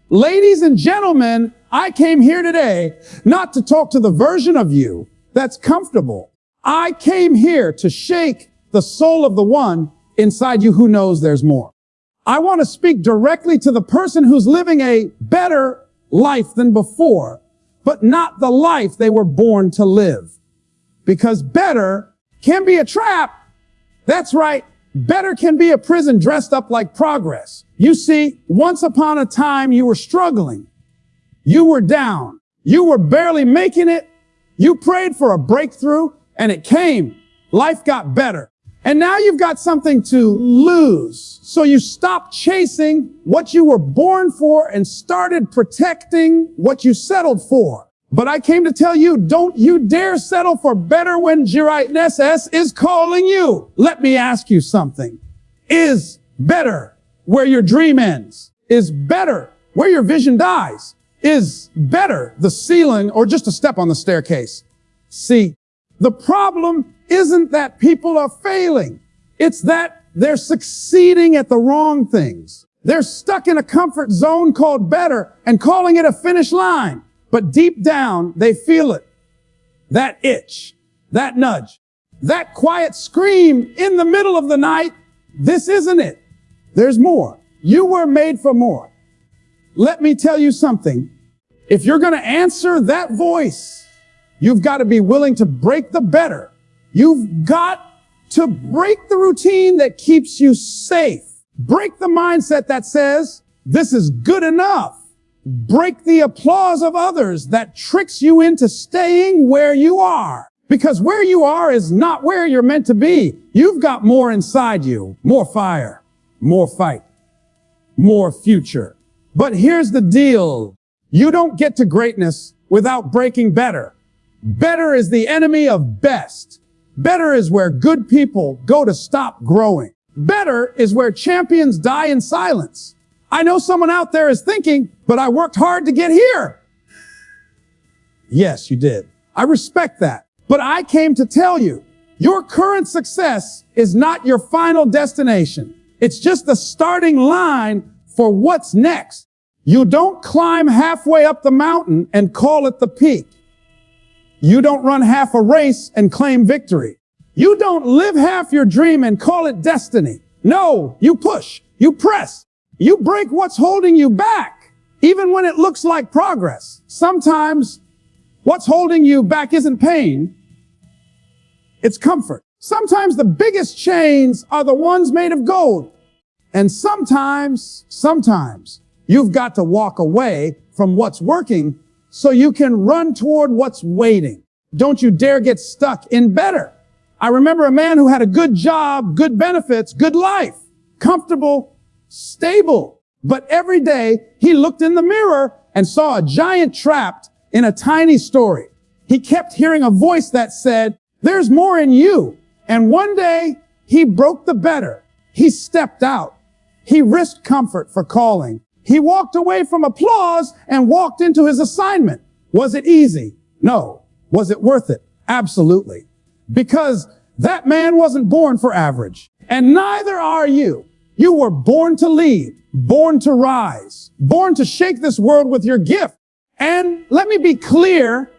Ladies and gentlemen, I came here today not to talk to the version of you that's comfortable. I came here to shake the soul of the one inside you who knows there's more. I want to speak directly to the person who's living a better life than before, but not the life they were born to live. Because better can be a trap. That's right. Better can be a prison dressed up like progress. You see, once upon a time you were struggling. You were down. You were barely making it. You prayed for a breakthrough and it came. Life got better. And now you've got something to lose. So you stopped chasing what you were born for and started protecting what you settled for. But I came to tell you, don't you dare settle for better when G-right-ness is calling you. Let me ask you something. Is better where your dream ends? Is better where your vision dies? Is better the ceiling or just a step on the staircase? See, the problem isn't that people are failing. It's that they're succeeding at the wrong things. They're stuck in a comfort zone called better and calling it a finish line. But deep down, they feel it. That itch, that nudge, that quiet scream in the middle of the night. This isn't it. There's more. You were made for more. Let me tell you something. If you're going to answer that voice, you've got to be willing to break the better. You've got to break the routine that keeps you safe. Break the mindset that says, this is good enough. Break the applause of others that tricks you into staying where you are. Because where you are is not where you're meant to be. You've got more inside you. More fire, more fight, more future. But here's the deal. You don't get to greatness without breaking better. Better is the enemy of best. Better is where good people go to stop growing. Better is where champions die in silence. I know someone out there is thinking, but I worked hard to get here. Yes, you did. I respect that. But I came to tell you, your current success is not your final destination. It's just the starting line for what's next. You don't climb halfway up the mountain and call it the peak. You don't run half a race and claim victory. You don't live half your dream and call it destiny. No, you push, you press, you break what's holding you back, even when it looks like progress. Sometimes what's holding you back isn't pain, it's comfort. Sometimes the biggest chains are the ones made of gold. And sometimes you've got to walk away from what's working so you can run toward what's waiting. Don't you dare get stuck in better. I remember a man who had a good job, good benefits, good life, comfortable, stable. But every day he looked in the mirror and saw a giant trapped in a tiny story. He kept hearing a voice that said, there's more in you. And one day he broke the better. He stepped out. He risked comfort for calling. He walked away from applause and walked into his assignment. Was it easy? No. Was it worth it? Absolutely. Because that man wasn't born for average. And neither are you. You were born to lead, born to rise, born to shake this world with your gift. And let me be clear,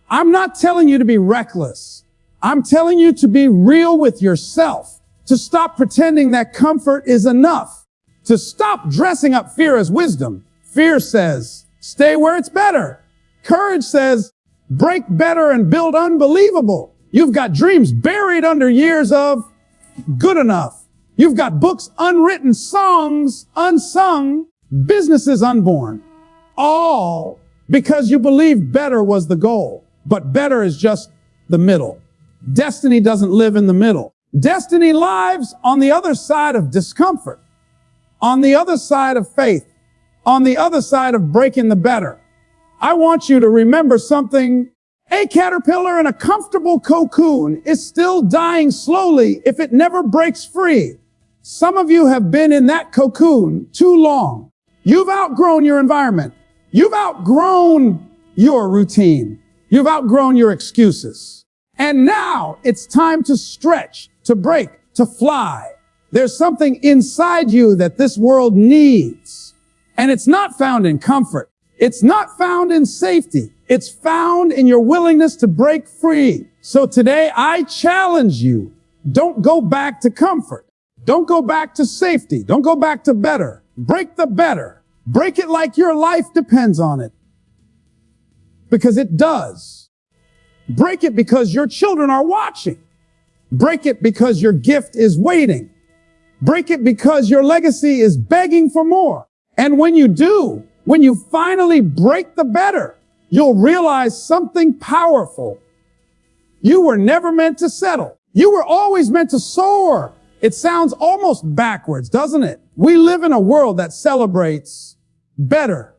I'm not telling you to be reckless. I'm telling you to be real with yourself, to stop pretending that comfort is enough, to stop dressing up fear as wisdom. Fear says, stay where it's better. Courage says, break better and build unbelievable. You've got dreams buried under years of good enough. You've got books unwritten, songs unsung, businesses unborn. All because you believe better was the goal. But better is just the middle. Destiny doesn't live in the middle. Destiny lives on the other side of discomfort, on the other side of faith, on the other side of breaking the better. I want you to remember something. A caterpillar in a comfortable cocoon is still dying slowly if it never breaks free. Some of you have been in that cocoon too long. You've outgrown your environment. You've outgrown your routine. You've outgrown your excuses. And now it's time to stretch, to break, to fly. There's something inside you that this world needs. And it's not found in comfort. It's not found in safety. It's found in your willingness to break free. So today I challenge you, don't go back to comfort. Don't go back to safety. Don't go back to better. Break the better. Break it like your life depends on it. Because it does. Break it because your children are watching. Break it because your gift is waiting. Break it because your legacy is begging for more. And when you do, when you finally break the better, you'll realize something powerful. You were never meant to settle. You were always meant to soar. It sounds almost backwards, doesn't it? We live in a world that celebrates better.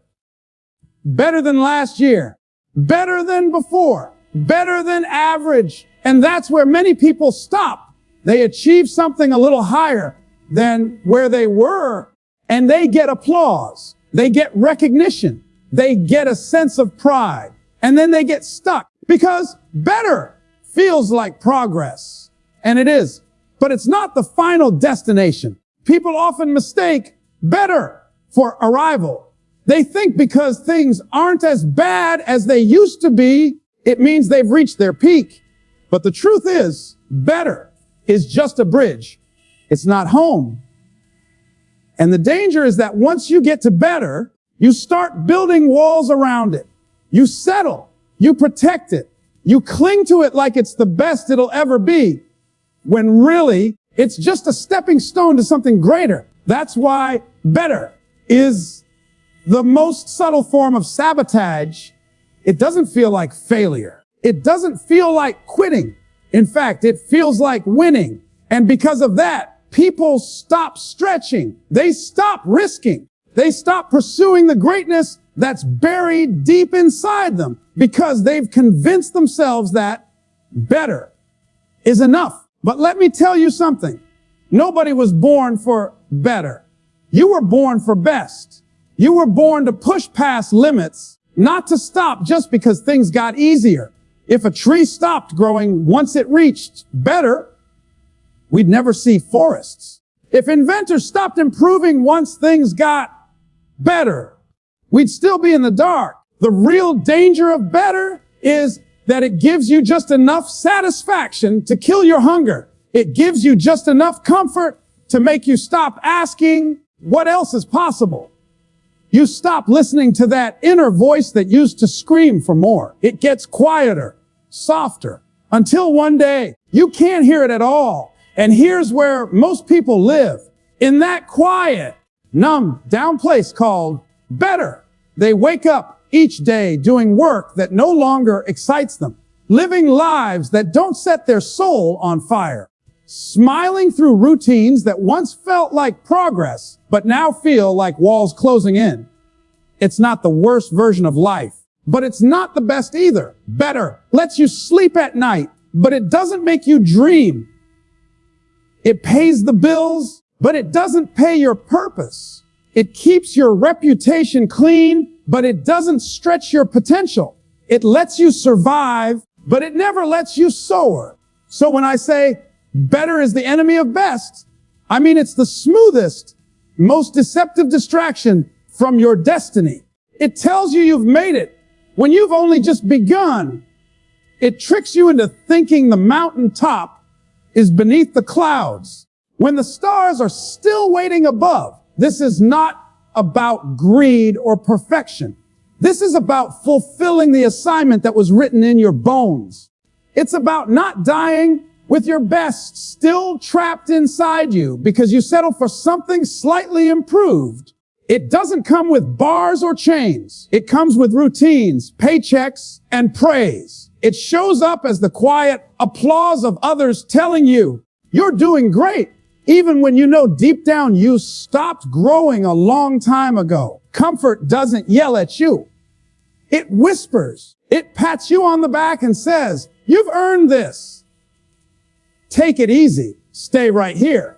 Better than last year. Better than before. Better than average. And that's where many people stop. They achieve something a little higher than where they were, and they get applause. They get recognition. They get a sense of pride. And then they get stuck because better feels like progress. And it is. But it's not the final destination. People often mistake better for arrival. They think because things aren't as bad as they used to be, it means they've reached their peak. But the truth is, better is just a bridge. It's not home. And the danger is that once you get to better, you start building walls around it. You settle. You protect it. You cling to it like it's the best it'll ever be, when really it's just a stepping stone to something greater. That's why better is the most subtle form of sabotage. It doesn't feel like failure. It doesn't feel like quitting. In fact, it feels like winning. And because of that, people stop stretching. They stop risking. They stop pursuing the greatness that's buried deep inside them because they've convinced themselves that better is enough. But let me tell you something. Nobody was born for better. You were born for best. You were born to push past limits, not to stop just because things got easier. If a tree stopped growing once it reached better, we'd never see forests. If inventors stopped improving once things got better, we'd still be in the dark. The real danger of better is that it gives you just enough satisfaction to kill your hunger. It gives you just enough comfort to make you stop asking what else is possible. You stop listening to that inner voice that used to scream for more. It gets quieter, softer, until one day you can't hear it at all. And here's where most people live. In that quiet, numb, down place called better. They wake up each day doing work that no longer excites them, living lives that don't set their soul on fire, smiling through routines that once felt like progress, but now feel like walls closing in. It's not the worst version of life, but it's not the best either. Better lets you sleep at night, but it doesn't make you dream. It pays the bills, but it doesn't pay your purpose. It keeps your reputation clean, but it doesn't stretch your potential. It lets you survive, but it never lets you soar. So when I say better is the enemy of best, I mean it's the smoothest, most deceptive distraction from your destiny. It tells you you've made it when you've only just begun. It tricks you into thinking the mountaintop is beneath the clouds when the stars are still waiting above. This is not about greed or perfection. This is about fulfilling the assignment that was written in your bones. It's about not dying with your best still trapped inside you because you settle for something slightly improved. It doesn't come with bars or chains. It comes with routines, paychecks, and praise. It shows up as the quiet applause of others telling you you're doing great, even when you know deep down you stopped growing a long time ago. Comfort doesn't yell at you. It whispers. It pats you on the back and says, you've earned this. Take it easy. Stay right here.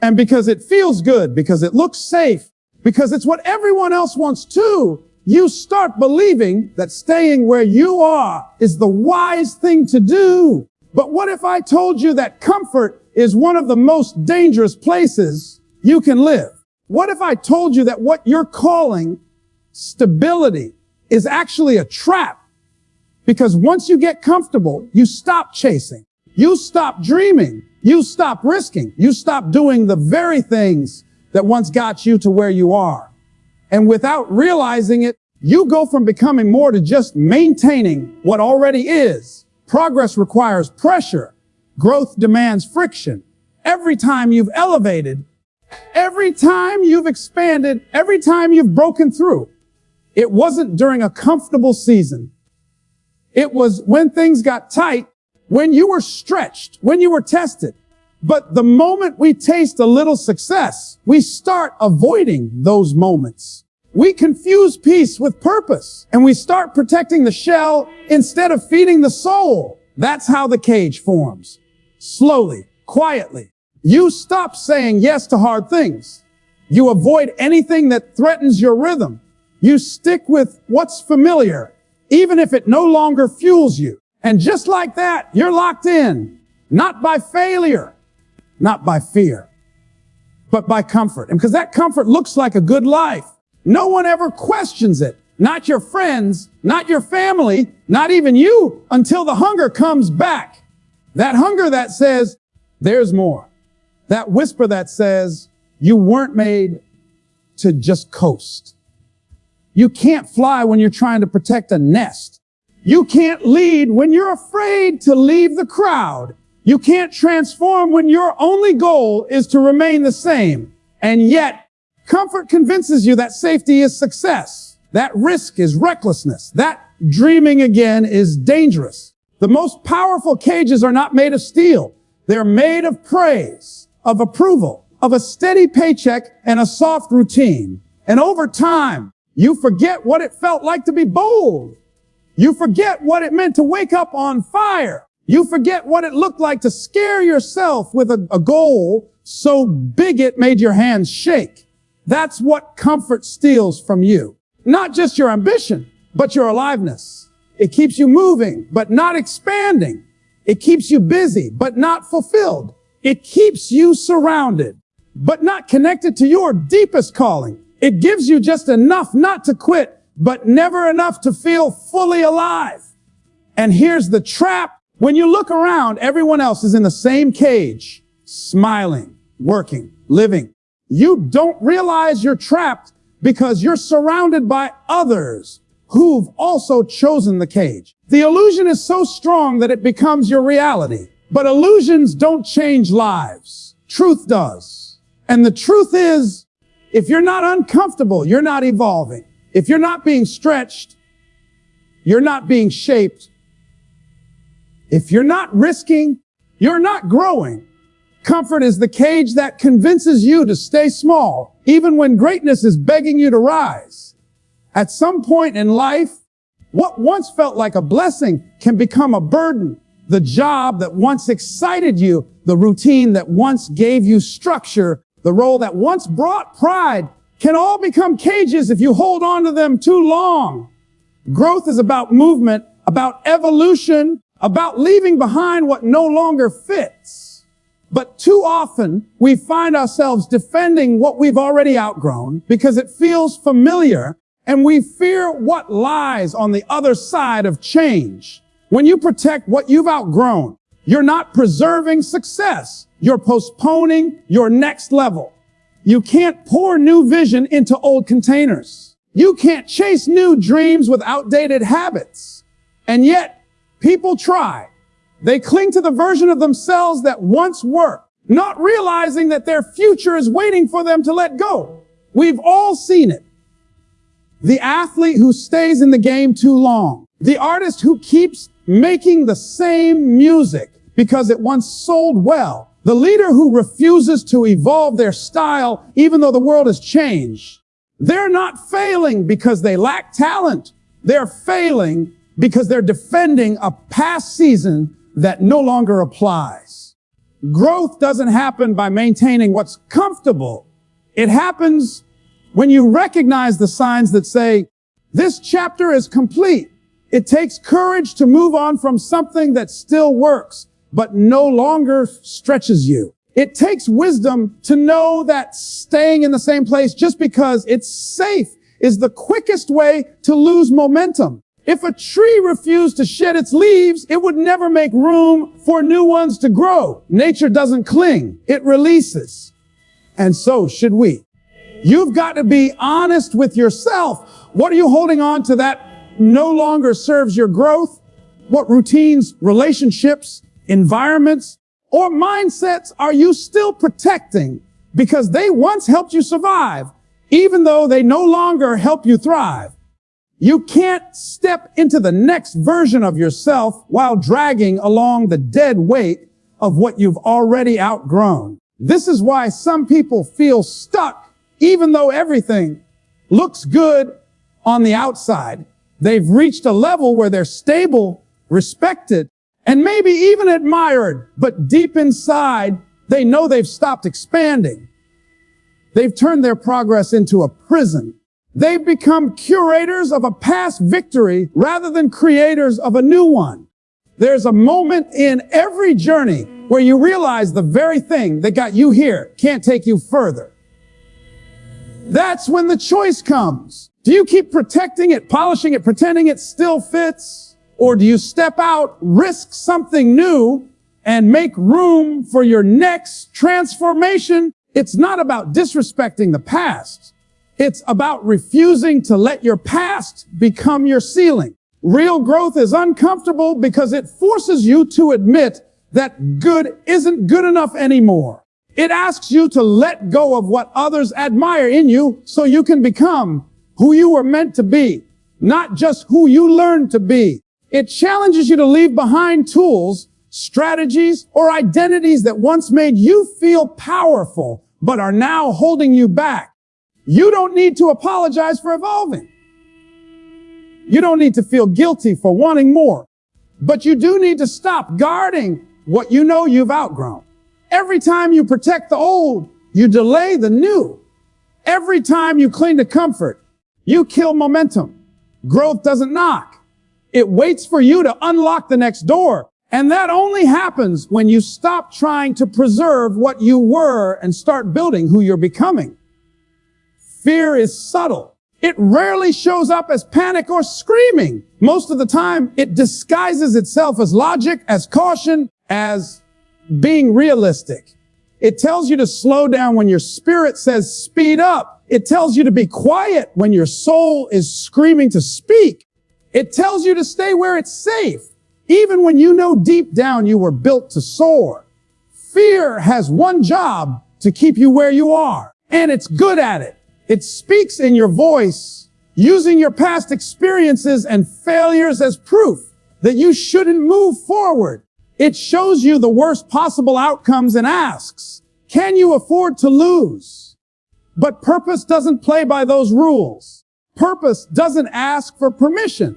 And because it feels good, because it looks safe, because it's what everyone else wants too, you start believing that staying where you are is the wise thing to do. But what if I told you that comfort is one of the most dangerous places you can live? What if I told you that what you're calling stability is actually a trap? Because once you get comfortable, you stop chasing, you stop dreaming, you stop risking, you stop doing the very things that once got you to where you are. And without realizing it, you go from becoming more to just maintaining what already is. Progress requires pressure. Growth demands friction. Every time you've elevated, every time you've expanded, every time you've broken through, it wasn't during a comfortable season. It was when things got tight, when you were stretched, when you were tested. But the moment we taste a little success, we start avoiding those moments. We confuse peace with purpose, and we start protecting the shell instead of feeding the soul. That's how the cage forms. Slowly, quietly. You stop saying yes to hard things. You avoid anything that threatens your rhythm. You stick with what's familiar, even if it no longer fuels you. And just like that, you're locked in, not by failure, not by fear, but by comfort. And because that comfort looks like a good life. No one ever questions it. Not your friends, not your family, not even you, until the hunger comes back. That hunger that says, there's more. That whisper that says, you weren't made to just coast. You can't fly when you're trying to protect a nest. You can't lead when you're afraid to leave the crowd. You can't transform when your only goal is to remain the same. And yet, comfort convinces you that safety is success, that risk is recklessness, that dreaming again is dangerous. The most powerful cages are not made of steel. They're made of praise, of approval, of a steady paycheck and a soft routine. And over time, you forget what it felt like to be bold. You forget what it meant to wake up on fire. You forget what it looked like to scare yourself with a goal so big it made your hands shake. That's what comfort steals from you. Not just your ambition, but your aliveness. It keeps you moving, but not expanding. It keeps you busy, but not fulfilled. It keeps you surrounded, but not connected to your deepest calling. It gives you just enough not to quit, but never enough to feel fully alive. And here's the trap. When you look around, everyone else is in the same cage, smiling, working, living. You don't realize you're trapped because you're surrounded by others who've also chosen the cage. The illusion is so strong that it becomes your reality. But illusions don't change lives. Truth does. And the truth is, if you're not uncomfortable, you're not evolving. If you're not being stretched, you're not being shaped. If you're not risking, you're not growing. Comfort is the cage that convinces you to stay small, even when greatness is begging you to rise. At some point in life, what once felt like a blessing can become a burden. The job that once excited you, the routine that once gave you structure, the role that once brought pride, can all become cages if you hold on to them too long. Growth is about movement, about evolution, about leaving behind what no longer fits. But too often, we find ourselves defending what we've already outgrown because it feels familiar, and we fear what lies on the other side of change. When you protect what you've outgrown, you're not preserving success. You're postponing your next level. You can't pour new vision into old containers. You can't chase new dreams with outdated habits. And yet, people try. They cling to the version of themselves that once worked, not realizing that their future is waiting for them to let go. We've all seen it. The athlete who stays in the game too long. The artist who keeps making the same music because it once sold well. The leader who refuses to evolve their style even though the world has changed. They're not failing because they lack talent. They're failing because they're defending a past season that no longer applies. Growth doesn't happen by maintaining what's comfortable. It happens when you recognize the signs that say, this chapter is complete. It takes courage to move on from something that still works, but no longer stretches you. It takes wisdom to know that staying in the same place just because it's safe is the quickest way to lose momentum. If a tree refused to shed its leaves, it would never make room for new ones to grow. Nature doesn't cling, it releases. And so should we. You've got to be honest with yourself. What are you holding on to that no longer serves your growth? What routines, relationships, environments, or mindsets are you still protecting because they once helped you survive, even though they no longer help you thrive? You can't step into the next version of yourself while dragging along the dead weight of what you've already outgrown. This is why some people feel stuck, even though everything looks good on the outside. They've reached a level where they're stable, respected, and maybe even admired, but deep inside, they know they've stopped expanding. They've turned their progress into a prison. They've become curators of a past victory rather than creators of a new one. There's a moment in every journey where you realize the very thing that got you here can't take you further. That's when the choice comes. Do you keep protecting it, polishing it, pretending it still fits? Or do you step out, risk something new, and make room for your next transformation? It's not about disrespecting the past. It's about refusing to let your past become your ceiling. Real growth is uncomfortable because it forces you to admit that good isn't good enough anymore. It asks you to let go of what others admire in you so you can become who you were meant to be, not just who you learned to be. It challenges you to leave behind tools, strategies, or identities that once made you feel powerful, but are now holding you back. You don't need to apologize for evolving. You don't need to feel guilty for wanting more. But you do need to stop guarding what you know you've outgrown. Every time you protect the old, you delay the new. Every time you cling to comfort, you kill momentum. Growth doesn't knock. It waits for you to unlock the next door. And that only happens when you stop trying to preserve what you were and start building who you're becoming. Fear is subtle. It rarely shows up as panic or screaming. Most of the time, it disguises itself as logic, as caution, as being realistic. It tells you to slow down when your spirit says speed up. It tells you to be quiet when your soul is screaming to speak. It tells you to stay where it's safe, even when you know deep down you were built to soar. Fear has one job: to keep you where you are, and it's good at it. It speaks in your voice, using your past experiences and failures as proof that you shouldn't move forward. It shows you the worst possible outcomes and asks, can you afford to lose? But purpose doesn't play by those rules. Purpose doesn't ask for permission.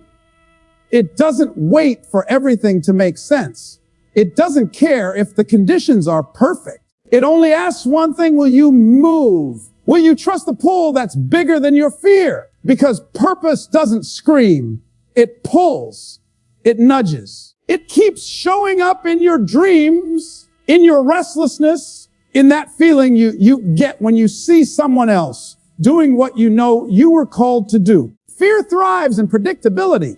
It doesn't wait for everything to make sense. It doesn't care if the conditions are perfect. It only asks one thing: will you move? Will you trust the pull that's bigger than your fear? Because purpose doesn't scream. It pulls. It nudges. It keeps showing up in your dreams, in your restlessness, in that feeling you get when you see someone else doing what you know you were called to do. Fear thrives in predictability.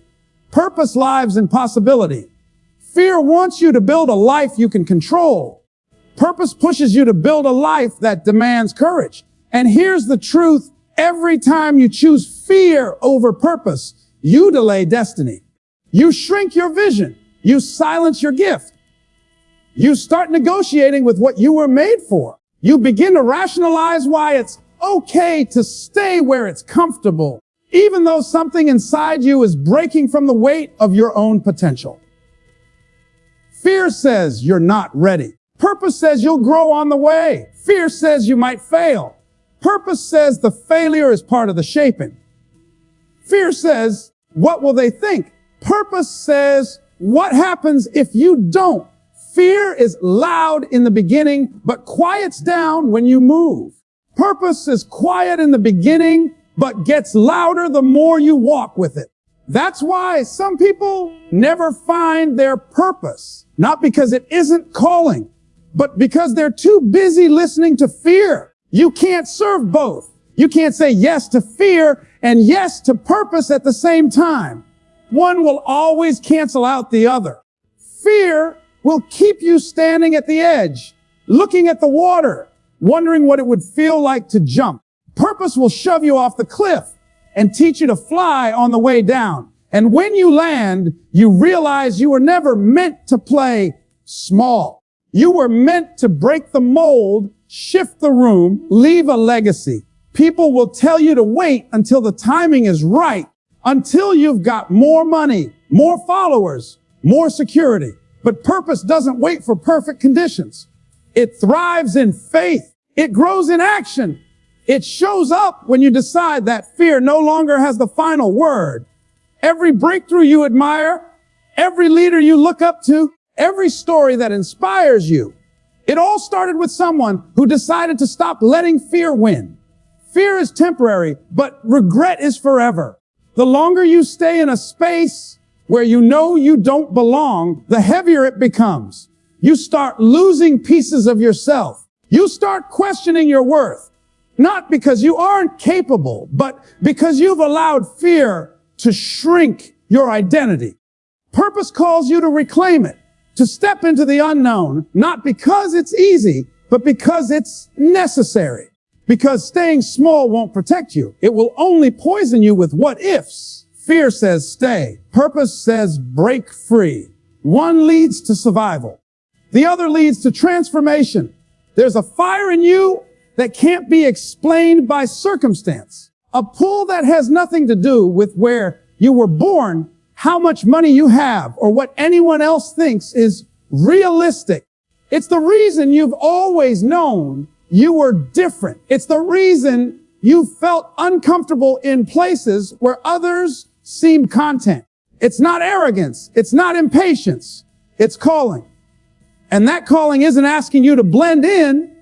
Purpose lives in possibility. Fear wants you to build a life you can control. Purpose pushes you to build a life that demands courage. And here's the truth: every time you choose fear over purpose, you delay destiny. You shrink your vision. You silence your gift. You start negotiating with what you were made for. You begin to rationalize why it's okay to stay where it's comfortable, even though something inside you is breaking from the weight of your own potential. Fear says you're not ready. Purpose says you'll grow on the way. Fear says you might fail. Purpose says the failure is part of the shaping. Fear says, what will they think? Purpose says, what happens if you don't? Fear is loud in the beginning, but quiets down when you move. Purpose is quiet in the beginning, but gets louder the more you walk with it. That's why some people never find their purpose. Not because it isn't calling, But because they're too busy listening to fear, you can't serve both. You can't say yes to fear and yes to purpose at the same time. One will always cancel out the other. Fear will keep you standing at the edge, looking at the water, wondering what it would feel like to jump. Purpose will shove you off the cliff and teach you to fly on the way down. And when you land, you realize you were never meant to play small. You were meant to break the mold, shift the room, leave a legacy. People will tell you to wait until the timing is right, until you've got more money, more followers, more security. But purpose doesn't wait for perfect conditions. It thrives in faith. It grows in action. It shows up when you decide that fear no longer has the final word. Every breakthrough you admire, every leader you look up to, every story that inspires you, it all started with someone who decided to stop letting fear win. Fear is temporary, but regret is forever. The longer you stay in a space where you know you don't belong, the heavier it becomes. You start losing pieces of yourself. You start questioning your worth, not because you aren't capable, but because you've allowed fear to shrink your identity. Purpose calls you to reclaim it, to step into the unknown, not because it's easy, but because it's necessary. Because staying small won't protect you. It will only poison you with what ifs. Fear says stay. Purpose says break free. One leads to survival. The other leads to transformation. There's a fire in you that can't be explained by circumstance. A pull that has nothing to do with where you were born, how much money you have, or what anyone else thinks is realistic. It's the reason you've always known you were different. It's the reason you felt uncomfortable in places where others seemed content. It's not arrogance. It's not impatience. It's calling. And that calling isn't asking you to blend in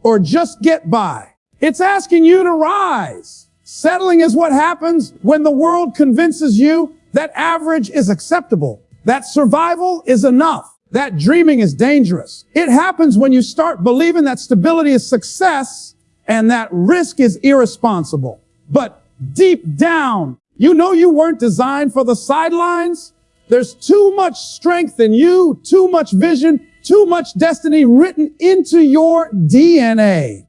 or just get by. It's asking you to rise. Settling is what happens when the world convinces you that average is acceptable, that survival is enough, that dreaming is dangerous. It happens when you start believing that stability is success and that risk is irresponsible. But deep down, you know you weren't designed for the sidelines. There's too much strength in you, too much vision, too much destiny written into your DNA.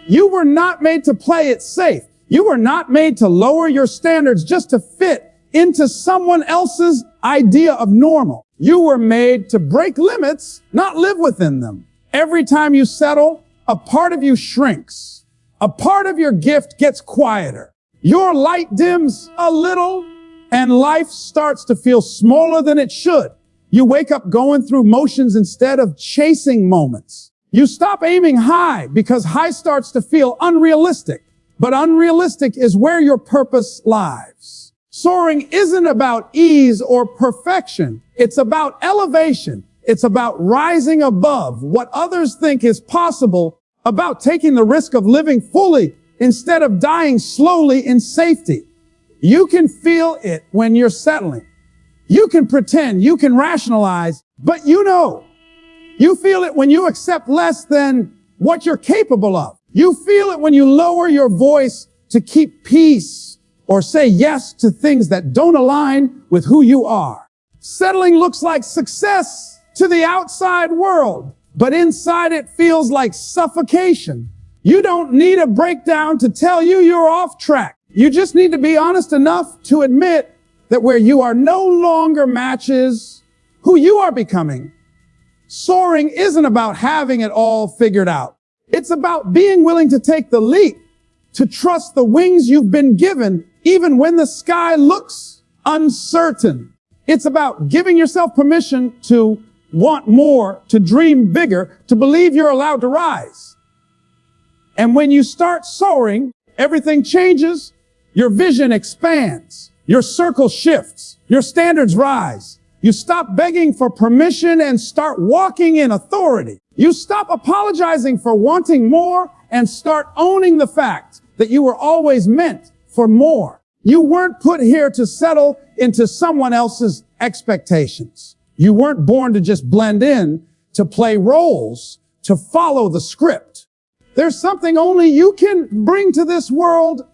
You were not made to play it safe. You were not made to lower your standards just to fit into someone else's idea of normal. You were made to break limits, not live within them. Every time you settle, a part of you shrinks. A part of your gift gets quieter. Your light dims a little and life starts to feel smaller than it should. You wake up going through motions instead of chasing moments. You stop aiming high because high starts to feel unrealistic. But unrealistic is where your purpose lies. Soaring isn't about ease or perfection. It's about elevation. It's about rising above what others think is possible, about taking the risk of living fully instead of dying slowly in safety. You can feel it when you're settling. You can pretend, you can rationalize, but you know. You feel it when you accept less than what you're capable of. You feel it when you lower your voice to keep peace or say yes to things that don't align with who you are. Settling looks like success to the outside world, but inside it feels like suffocation. You don't need a breakdown to tell you you're off track. You just need to be honest enough to admit that where you are no longer matches who you are becoming. Soaring isn't about having it all figured out. It's about being willing to take the leap, to trust the wings you've been given, even when the sky looks uncertain. It's about giving yourself permission to want more, to dream bigger, to believe you're allowed to rise. And when you start soaring, everything changes. Your vision expands. Your circle shifts. Your standards rise. You stop begging for permission and start walking in authority. You stop apologizing for wanting more and start owning the fact that you were always meant for more. You weren't put here to settle into someone else's expectations. You weren't born to just blend in, to play roles, to follow the script. There's something only you can bring to this world,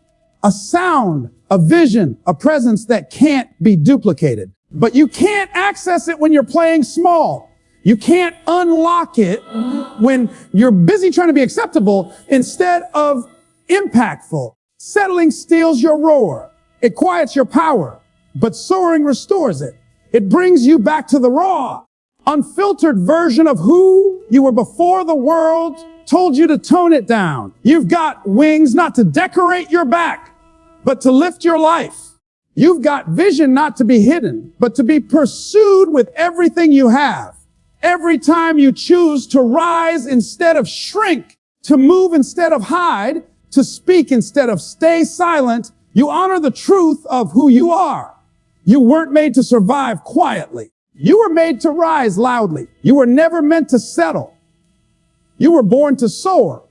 a sound, a vision, a presence that can't be duplicated. But you can't access it when you're playing small. You can't unlock it when you're busy trying to be acceptable instead of impactful. Settling steals your roar. It quiets your power, but soaring restores it. It brings you back to the raw, unfiltered version of who you were before the world told you to tone it down. You've got wings not to decorate your back, but to lift your life. You've got vision not to be hidden, but to be pursued with everything you have. Every time you choose to rise instead of shrink, to move instead of hide, to speak instead of stay silent, you honor the truth of who you are. You weren't made to survive quietly. You were made to rise loudly. You were never meant to settle. You were born to soar.